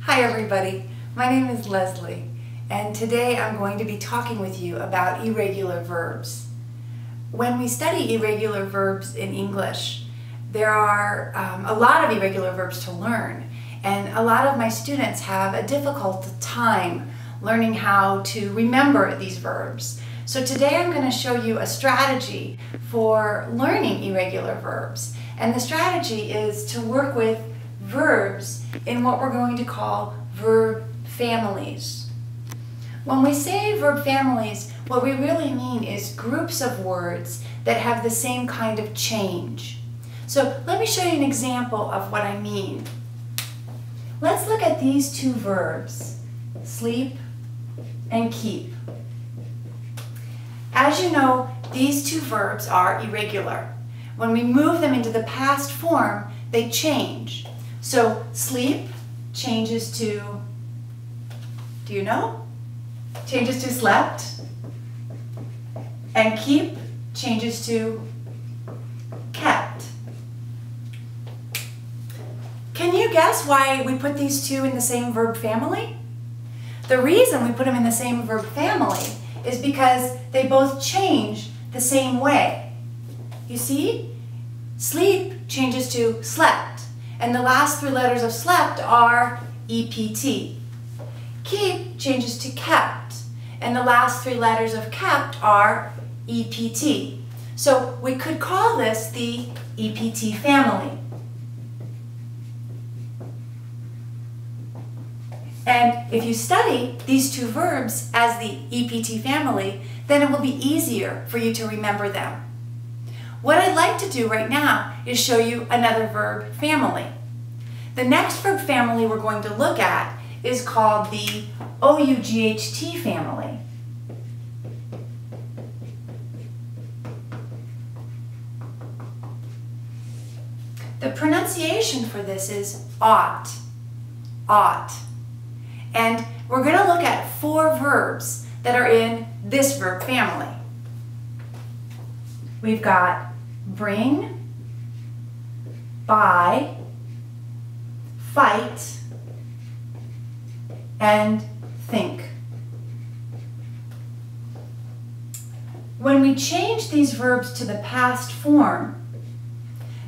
Hi everybody, my name is Leslie and today I'm going to be talking with you about irregular verbs. When we study irregular verbs in English, there are a lot of irregular verbs to learn, and a lot of my students have a difficult time learning how to remember these verbs. So today I'm going to show you a strategy for learning irregular verbs, and the strategy is to work with verbs in what we're going to call verb families. When we say verb families, what we really mean is groups of words that have the same kind of change. So let me show you an example of what I mean. Let's look at these two verbs, sleep and keep. As you know, these two verbs are irregular. When we move them into the past form, they change. So sleep changes to, do you know? Changes to slept. And keep changes to kept. Can you guess why we put these two in the same verb family? The reason we put them in the same verb family is because they both change the same way. You see? Sleep changes to slept, and the last three letters of slept are EPT. Keep changes to kept, and the last three letters of kept are EPT. So we could call this the EPT family. And if you study these two verbs as the EPT family, then it will be easier for you to remember them. What I'd like to do right now is show you another verb family. The next verb family we're going to look at is called the OUGHT family. The pronunciation for this is ought, ought. And we're going to look at four verbs that are in this verb family. We've got bring, buy, fight, and think. When we change these verbs to the past form,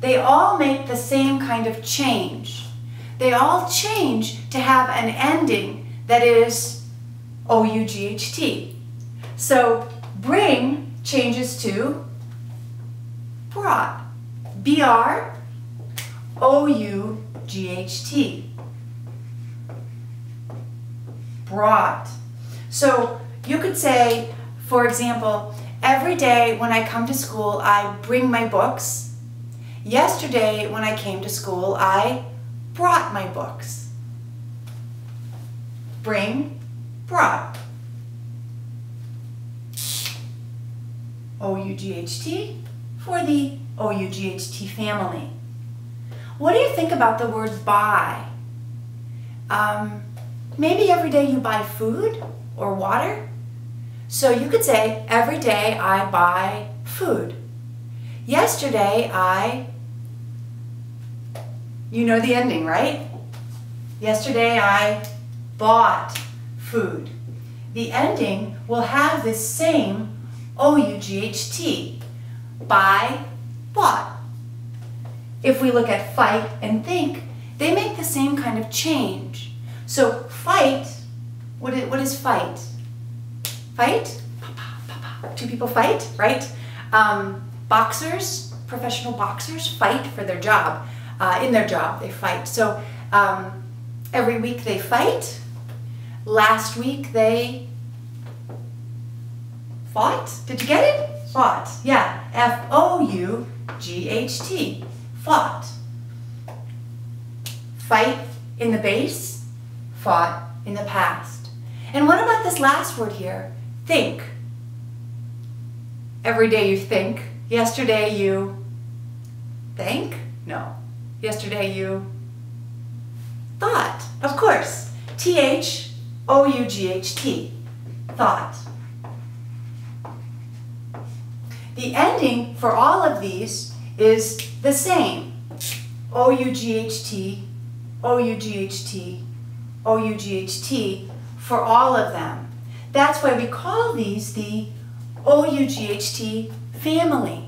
they all make the same kind of change. They all change to have an ending that is OUGHT. So bring changes to brought. B-R-O-U-G-H-T. Brought. So you could say, for example, every day when I come to school, I bring my books. Yesterday when I came to school, I brought my books. Bring, brought. OUGHT for the OUGHT family. What do you think about the word buy? Maybe every day you buy food or water. So you could say, every day I buy food. Yesterday you know the ending, right? Yesterday I bought food. The ending will have this same OUGHT. Buy, bought. If we look at fight and think, they make the same kind of change. So fight, what is fight? Fight? Two people fight, right? Boxers, professional boxers fight for their job. In their job, they fight. So every week they fight. Last week they fought. Did you get it? Fought. Yeah. F-O-U-G-H-T. Fought. Fight in the base. Fought in the past. And what about this last word here? Think. Every day you think. Yesterday you think? No. Yesterday you thought. Of course. T-H-O-U-G-H-T. Thought. The ending for all of these is the same. O-U-G-H-T, O-U-G-H-T, O-U-G-H-T for all of them. That's why we call these the O-U-G-H-T family.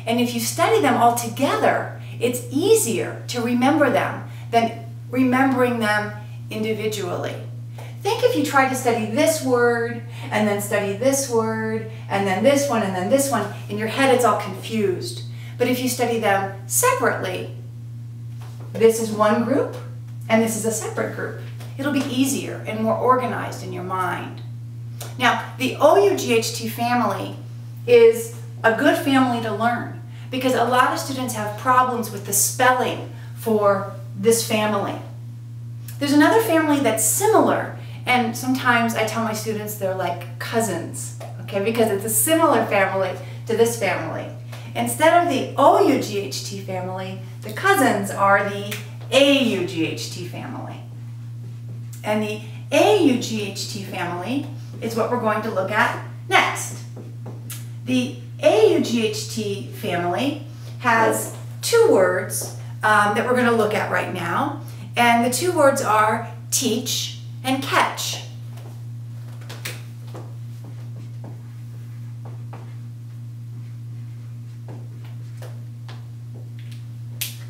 And if you study them all together, it's easier to remember them than remembering them individually. Think if you tried to study this word, and then study this word, and then this one, and then this one. In your head, it's all confused. But if you study them separately, this is one group, and this is a separate group. It'll be easier and more organized in your mind. Now, the O-U-G-H-T family is a good family to learn because a lot of students have problems with the spelling for this family. There's another family that's similar, and sometimes I tell my students they're like cousins, okay, because it's a similar family to this family. Instead of the O-U-G-H-T family, the cousins are the A-U-G-H-T family. And the A-U-G-H-T family is what we're going to look at next. The A-U-G-H-T family has two words that we're going to look at right now. And the two words are teach and catch.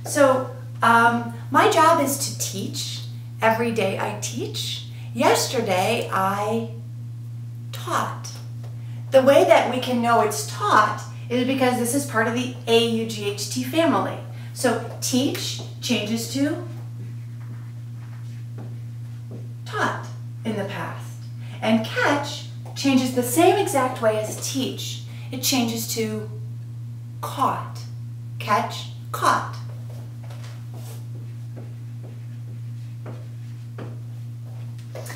So my job is to teach. Every day I teach. Yesterday I taught. The way that we can know it's taught is because this is part of the A-U-G-H-T family. So teach changes to taught in the past. And catch changes the same exact way as teach. It changes to caught. Catch, caught.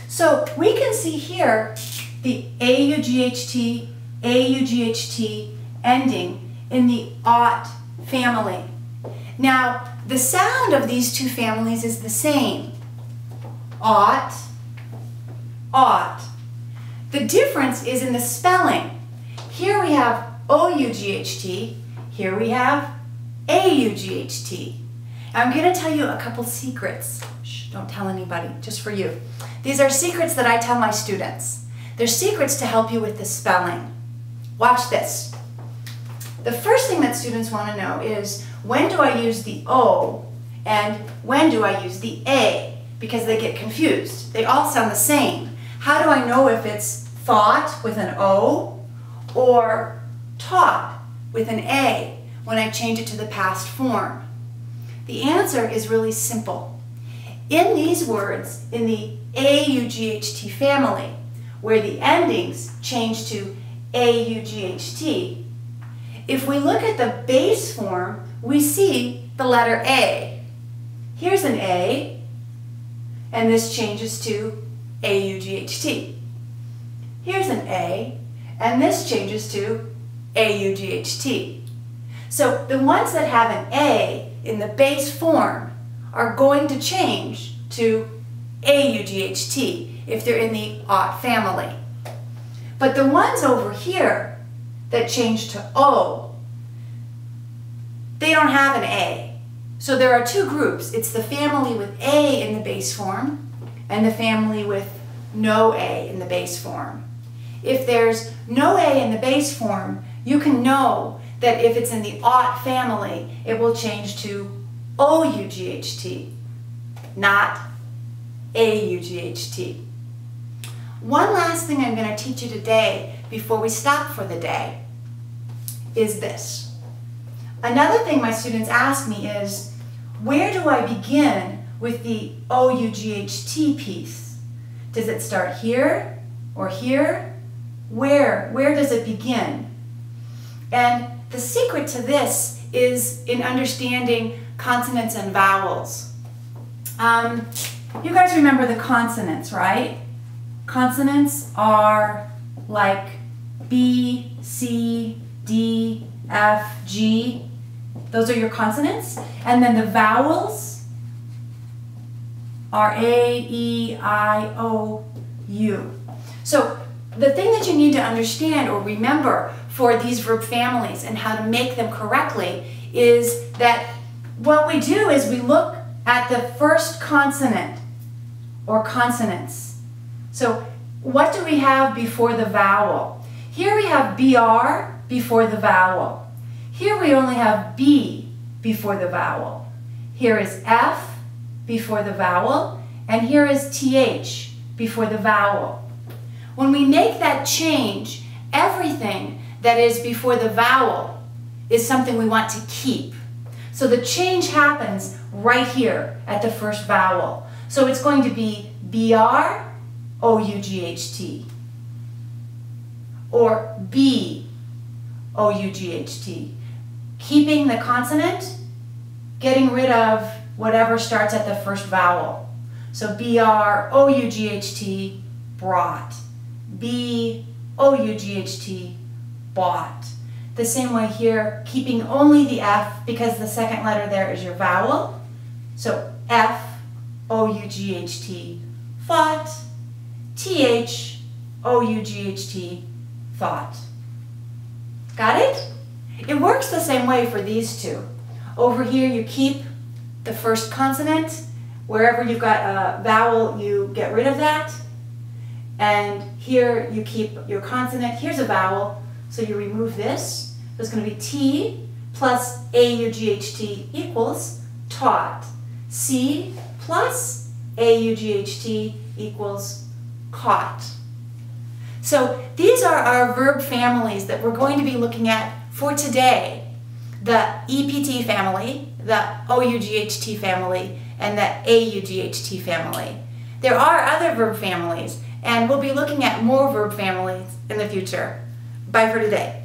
So we can see here the A-U-G-H-T, A-U-G-H-T ending in the ought family. Now, the sound of these two families is the same. Ought, ought. The difference is in the spelling. Here we have O-U-G-H-T, here we have A-U-G-H-T. I'm going to tell you a couple secrets. Shh, don't tell anybody, just for you. These are secrets that I tell my students. They're secrets to help you with the spelling. Watch this. The first thing that students want to know is, when do I use the O and when do I use the A? Because they get confused. They all sound the same. How do I know if it's thought with an O or taught with an A when I change it to the past form? The answer is really simple. In these words, in the A-U-G-H-T family, where the endings change to A-U-G-H-T, if we look at the base form, we see the letter A. Here's an A, and this changes to A-U-G-H-T. Here's an A, and this changes to A-U-G-H-T. So the ones that have an A in the base form are going to change to A-U-G-H-T if they're in the ought family. But the ones over here that change to O, they don't have an A. So there are two groups. It's the family with A in the base form and the family with no A in the base form. If there's no A in the base form, you can know that if it's in the ought family, it will change to O-U-G-H-T, not A-U-G-H-T. One last thing I'm going to teach you today before we stop for the day is this. Another thing my students ask me is, where do I begin with the O-U-G-H-T piece? Does it start here or here? Where does it begin? And the secret to this is in understanding consonants and vowels. You guys remember the consonants, right? Consonants are like B, C, D, F, G. Those are your consonants. And then the vowels are A, E, I, O, U. So the thing that you need to understand or remember for these verb families and how to make them correctly is that what we do is we look at the first consonant or consonants. So what do we have before the vowel? Here we have BR before the vowel. Here we only have B before the vowel. Here is F before the vowel, and here is TH before the vowel. When we make that change, everything that is before the vowel is something we want to keep. So the change happens right here at the first vowel. So it's going to be BR, O-U-G-H-T, or B, O-U-G-H-T. Keeping the consonant, getting rid of whatever starts at the first vowel. So B-R-O-U-G-H-T, brought. B-O-U-G-H-T, bought. The same way here, keeping only the F because the second letter there is your vowel. So F-O-U-G-H-T, fought. T-H-O-U-G-H-T, thought. Got it? It works the same way for these two. Over here you keep the first consonant. Wherever you've got a vowel, you get rid of that. And here you keep your consonant. Here's a vowel, so you remove this. So it's going to be T plus A-U-G-H-T equals taught. C plus A-U-G-H-T equals caught. So these are our verb families that we're going to be looking at for today. The EPT family, the OUGHT family, and the AUGHT family. There are other verb families, and we'll be looking at more verb families in the future. Bye for today.